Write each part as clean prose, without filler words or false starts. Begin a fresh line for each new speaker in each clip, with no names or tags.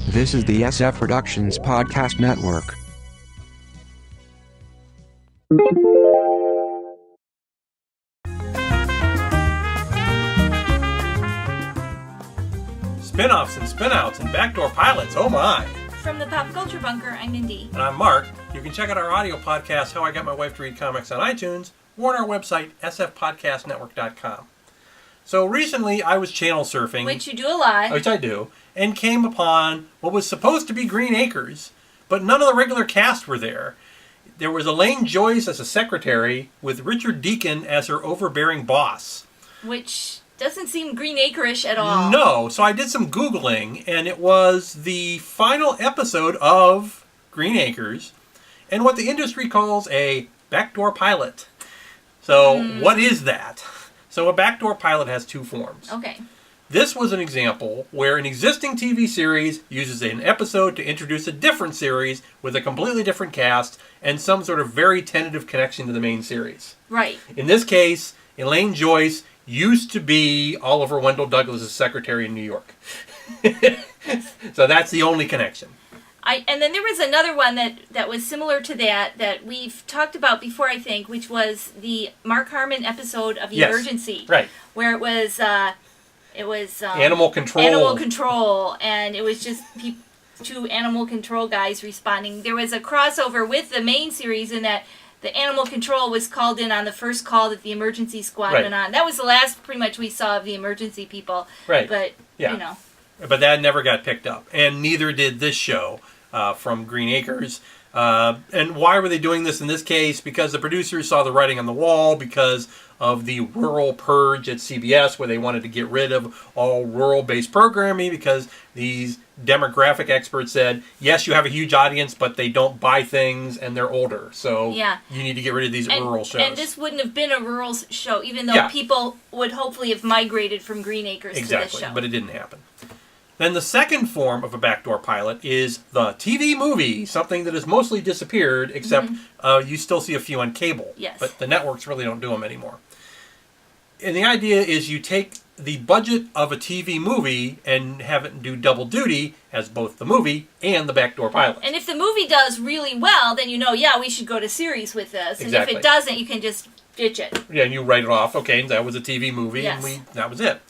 This is the SF Productions Podcast Network.
Spinoffs and spinouts and backdoor pilots, oh my!
From the Pop Culture Bunker, I'm Mindy.
And I'm Mark. You can check out our audio podcast, How I Got My Wife to Read Comics, on iTunes or on our website, sfpodcastnetwork.com. So recently I was channel surfing.
Which you do a lot.
Which I do. And came upon what was supposed to be Green Acres, but none of the regular cast were there. There was Elaine Joyce as a secretary, with Richard Deacon as her overbearing boss.
Which doesn't seem Green Acre-ish at all.
No, so I did some Googling, and it was the final episode of Green Acres, and what the industry calls a backdoor pilot. So what is that? So a backdoor pilot has two forms.
Okay.
This was an example where an existing TV series uses an episode to introduce a different series with a completely different cast and some sort of very tentative connection to the main series.
Right.
In this case, Elaine Joyce used to be Oliver Wendell Douglas' secretary in New York. So that's the only connection.
And then there was another one that was similar to that we've talked about before, I think, which was the Mark Harmon episode of Emergency.
Right.
Where it was
animal control.
Animal control, and it was just two animal control guys responding. There was a crossover with the main series in that the animal control was called in on the first call that the emergency squad went on. That was the last pretty much we saw of the emergency people.
Right.
But, you know.
But that never got picked up. And neither did this show from Green Acres. And why were they doing this in this case? Because the producers saw the writing on the wall because of the rural purge at CBS, where they wanted to get rid of all rural-based programming because these demographic experts said, yes, you have a huge audience, but they don't buy things and they're older. So you need to get rid of these rural shows.
And this wouldn't have been a rural show, even though people would hopefully have migrated from Green Acres to this show.
Exactly, but it didn't happen. Then the second form of a backdoor pilot is the TV movie, something that has mostly disappeared, except you still see a few on cable.
Yes.
But the networks really don't do them anymore. And the idea is you take the budget of a TV movie and have it do double duty as both the movie and the backdoor pilot.
And if the movie does really well, then you know, we should go to series with this.
Exactly.
And if it doesn't, you can just ditch it.
Yeah, and you write it off. Okay, that was a TV movie, and that was it.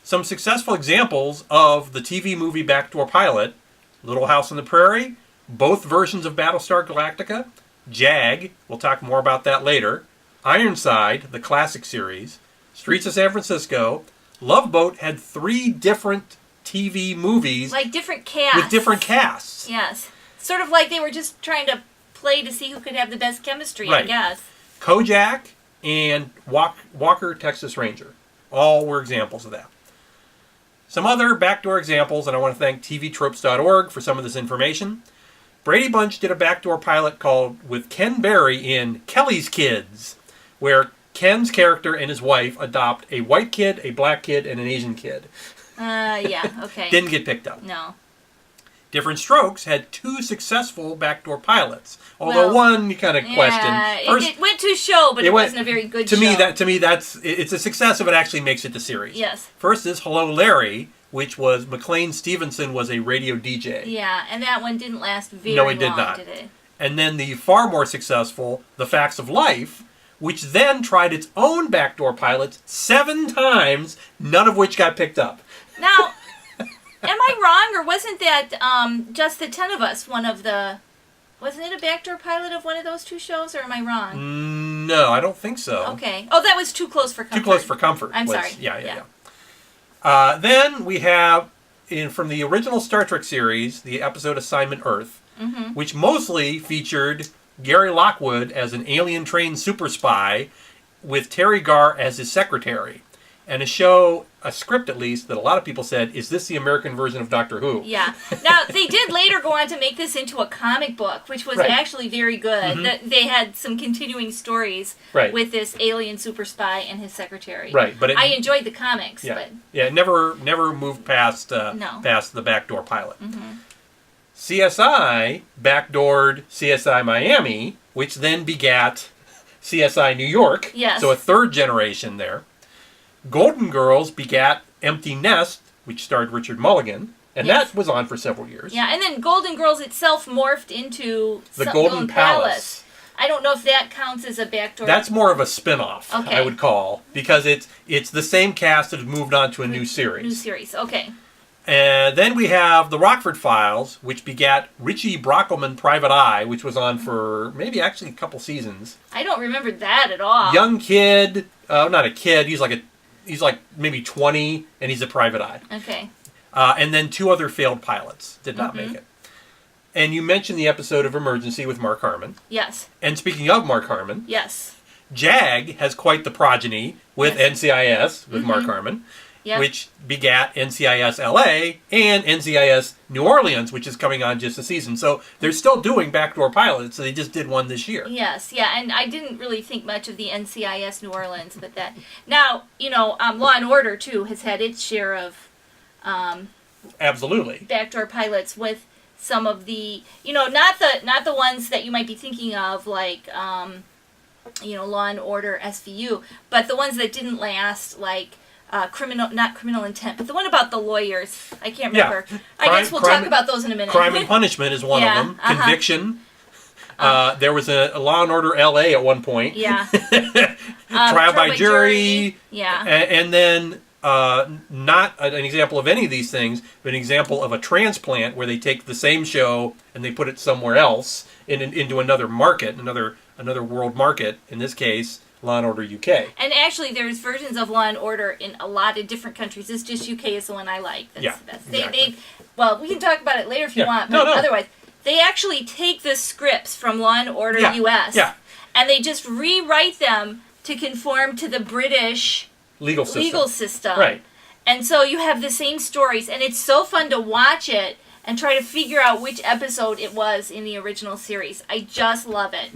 Some successful examples of the TV movie backdoor pilot: Little House on the Prairie, both versions of Battlestar Galactica, Jag, we'll talk more about that later, Ironside, the classic series, Streets of San Francisco. Love Boat had 3 different TV movies.
Like different casts.
With different casts.
Yes. Sort of like they were just trying to play to see who could have the best chemistry, I guess.
Kojak and Walker, Texas Ranger. All were examples of that. Some other backdoor examples, and I want to thank tvtropes.org for some of this information. Brady Bunch did a backdoor pilot called with Ken Berry in Kelly's Kids, where Ken's character and his wife adopt a white kid, a black kid, and an Asian kid.
Okay.
Didn't get picked up.
No.
Different Strokes had 2 successful backdoor pilots, although one you kind of question.
It went to show, but it wasn't a very good show.
To me, it's a success if it actually makes it to series.
Yes.
First is Hello Larry, which was McLean Stevenson was a radio DJ.
Yeah, and that one didn't last very long. No, it did not. Did it?
And then the far more successful The Facts of Life, which then tried its own backdoor pilots 7 times, none of which got picked up.
Now, am I wrong, or wasn't that Just the 10 of Us wasn't it a backdoor pilot of one of those 2 shows, or am I wrong?
No, I don't think so.
Okay. Oh, that was Too Close for Comfort.
Too Close for Comfort.
I'm sorry.
Yeah. Then we have, from the original Star Trek series, the episode Assignment Earth, which mostly featured Gary Lockwood as an alien-trained super spy with Terry Garr as his secretary. And a script at least, that a lot of people said, is this the American version of Doctor Who?
Yeah. Now, they did later go on to make this into a comic book, which was actually very good. They had some continuing stories with this alien super spy and his secretary.
Right. But
I enjoyed the comics.
Yeah,
but
it never moved past the backdoor pilot. CSI backdoored CSI Miami, which then begat CSI New York.
Yes.
So a 3rd generation there. Golden Girls begat Empty Nest, which starred Richard Mulligan. And
Yes.
that was on for several years.
Yeah, and then Golden Girls itself morphed into
The Golden Palace.
I don't know if that counts as a backdoor.
That's more of a spin-off,
Okay.
I would call, because it's the same cast that has moved on to a new series.
New series, okay.
And then we have The Rockford Files, which begat Richie Brockelman Private Eye, which was on for maybe actually a couple seasons.
I don't remember that at all.
Young kid, not a kid, he's like maybe 20, and he's a private eye.
Okay.
And then 2 other failed pilots did not make it. And you mentioned the episode of Emergency with Mark Harmon.
Yes.
And speaking of Mark Harmon,
Yes.
JAG has quite the progeny with NCIS with Mark Harmon,
Yep.
which begat NCIS LA and NCIS New Orleans, which is coming on just a season. So they're still doing backdoor pilots, so they just did one this year.
Yes, yeah, and I didn't really think much of the NCIS New Orleans, but that now Law and Order too has had its share of
Absolutely.
backdoor pilots with some of the not the ones that you might be thinking of like Law and Order SVU, but the ones that didn't last like. Not criminal intent, but the one about the lawyers. I can't remember.
Yeah.
I guess we'll talk about those in a minute.
Crime and Punishment is one of them. Conviction. There was a Law and Order LA at one point.
Yeah.
Trial by jury.
Yeah.
And then not an example of any of these things, but an example of a transplant where they take the same show and they put it somewhere else into another market, another world market. In this case, Law and Order UK.
And actually, there's versions of Law and Order in a lot of different countries. It's just UK is the one I like. That's the best.
Exactly.
Well, we can talk about it later if you want, but otherwise, they actually take the scripts from Law and Order US, and they just rewrite them to conform to the British
legal system.
Right. And so you have the same stories, and it's so fun to watch it and try to figure out which episode it was in the original series. I just love it.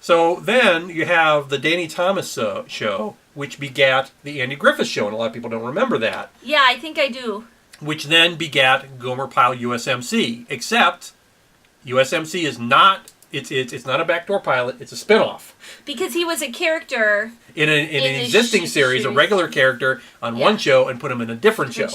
So then you have the Danny Thomas show, which begat the Andy Griffith Show, and a lot of people don't remember that.
Yeah, I think I do.
Which then begat Gomer Pyle USMC, except USMC is not it's not a backdoor pilot, it's a spinoff.
Because he was a character
in an existing series, a regular character on one show, and put him in a different show.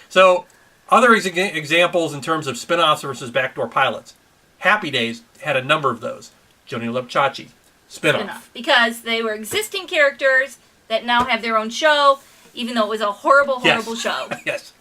So, other examples in terms of spinoffs versus backdoor pilots. Happy Days had a number of those. Joni Lepchachi, spinoff.
Because they were existing characters that now have their own show, even though it was a horrible show.
Yes.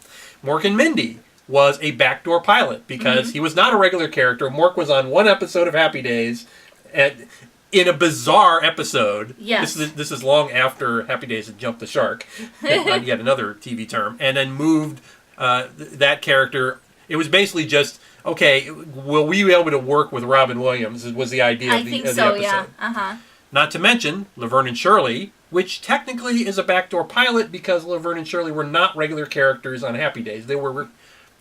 Mork and Mindy was a backdoor pilot because he was not a regular character. Mork was on one episode of Happy Days in a bizarre episode.
Yes.
This is long after Happy Days had jumped the shark, yet another TV term, and then moved that character. It was basically just, okay, will we be able to work with Robin Williams was the idea of the episode.
Yeah.
Not to mention Laverne and Shirley, which technically is a backdoor pilot because Laverne and Shirley were not regular characters on Happy Days. They were,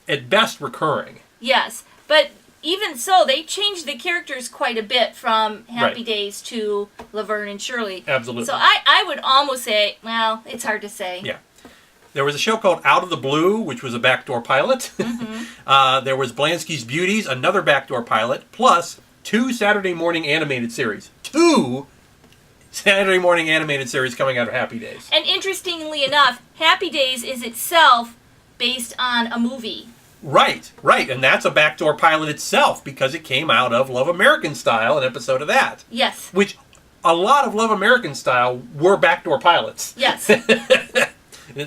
at best, recurring.
Yes, but even so, they changed the characters quite a bit from Happy Days to Laverne and Shirley.
Absolutely.
So I would almost say, well, it's hard to say.
Yeah. There was a show called Out of the Blue, which was a backdoor pilot. There was Blansky's Beauties, another backdoor pilot, plus 2 Saturday morning animated series. 2 Saturday morning animated series coming out of Happy Days.
And interestingly enough, Happy Days is itself based on a movie.
Right. And that's a backdoor pilot itself because it came out of Love American Style, an episode of that.
Yes.
Which a lot of Love American Style were backdoor pilots.
Yes.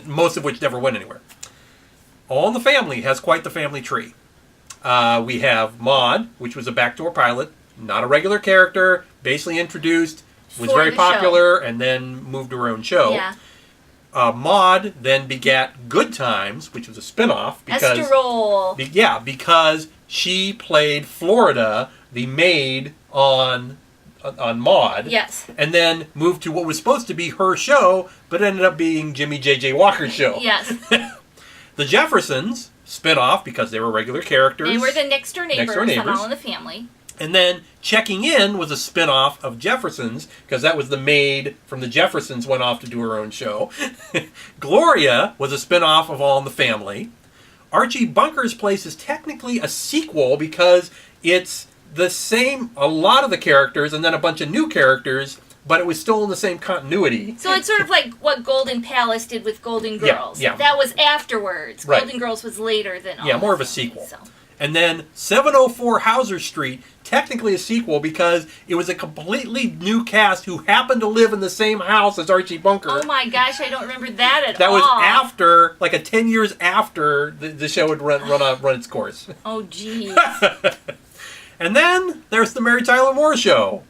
Most of which never went anywhere. All in the Family has quite the family tree. We have Maude, which was a backdoor pilot, not a regular character, basically introduced, was very popular, and then moved to her own show.
Yeah.
Maude then begat Good Times, which was a spinoff. Because she played Florida, the maid on Maude.
Yes.
And then moved to what was supposed to be her show, but ended up being Jimmy J.J. Walker's show.
Yes.
The Jeffersons, spinoff because they were regular characters.
They were the next door neighbors on All in the Family.
And then Checking In was a spinoff of Jeffersons because that was the maid from the Jeffersons went off to do her own show. Gloria was a spinoff of All in the Family. Archie Bunker's Place is technically a sequel because it's the same, a lot of the characters and then a bunch of new characters, but it was still in the same continuity.
So it's sort of like what Golden Palace did with Golden Girls.
Yeah.
That was afterwards.
Right.
Golden Girls was later than all
Yeah, more of a
this.
sequel.
So.
And then 704 Hauser Street, technically a sequel because it was a completely new cast who happened to live in the same house as Archie Bunker.
Oh my gosh, I don't remember that at all.
That was after, like 10 years after the show had run its course.
Oh, geez.
And then there's the Mary Tyler Moore Show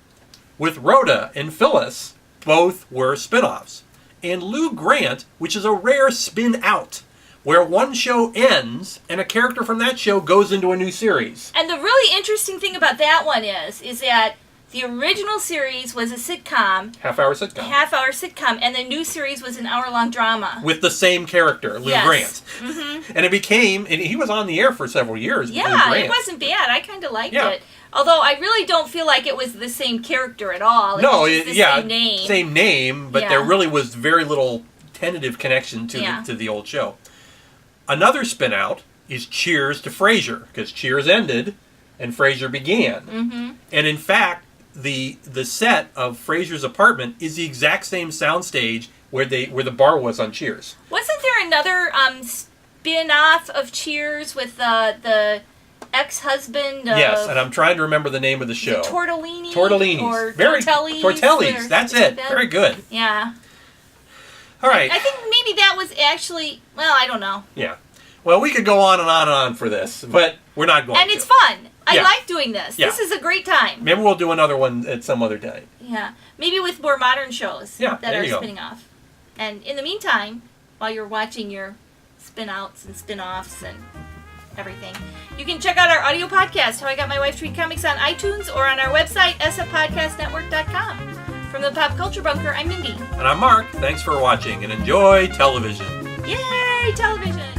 with Rhoda and Phyllis. Both were spin-offs. And Lou Grant, which is a rare spin-out, where one show ends and a character from that show goes into a new series.
And the really interesting thing about that one is that the original series was a sitcom.
Half-hour sitcom.
And the new series was an hour-long drama.
With the same character, Lou Grant.
Mm-hmm.
And he was on the air for several years.
Yeah,
Lou Grant.
it wasn't bad. I kind of liked it. Although I really don't feel like it was the same character at all. It was just the same name.
Same name, but there really was very little tentative connection to the old show. Another spin-out is Cheers to Frasier, because Cheers ended and Frasier began. Mm-hmm. And in fact, the set of Frasier's apartment is the exact same soundstage where the bar was on Cheers.
Wasn't there another spin-off of Cheers with the ex-husband of...
Yes, and I'm trying to remember the name of the show.
Tortellini?
Tortellinis.
Or
Tortellis.
Tortellis.
That's it.
Like
Very good.
Yeah.
All right.
I think maybe that was actually... Well, I don't know.
Yeah. Well, we could go on and on and on for this, but we're not going to.
And it's fun. I
Yeah.
like doing this.
Yeah.
This is a great time.
Maybe we'll do another one at some other time.
Yeah. Maybe with more modern shows
Yeah,
that
there
are
you go.
spinning off. And in the meantime, while you're watching your spin-outs and spin-offs and everything, you can check out our audio podcast, How I Got My Wife to Read Comics, on iTunes or on our website, sfpodcastnetwork.com. From the Pop Culture Bunker, I'm Mindy.
And I'm Mark. Thanks for watching and enjoy television.
Yay, television!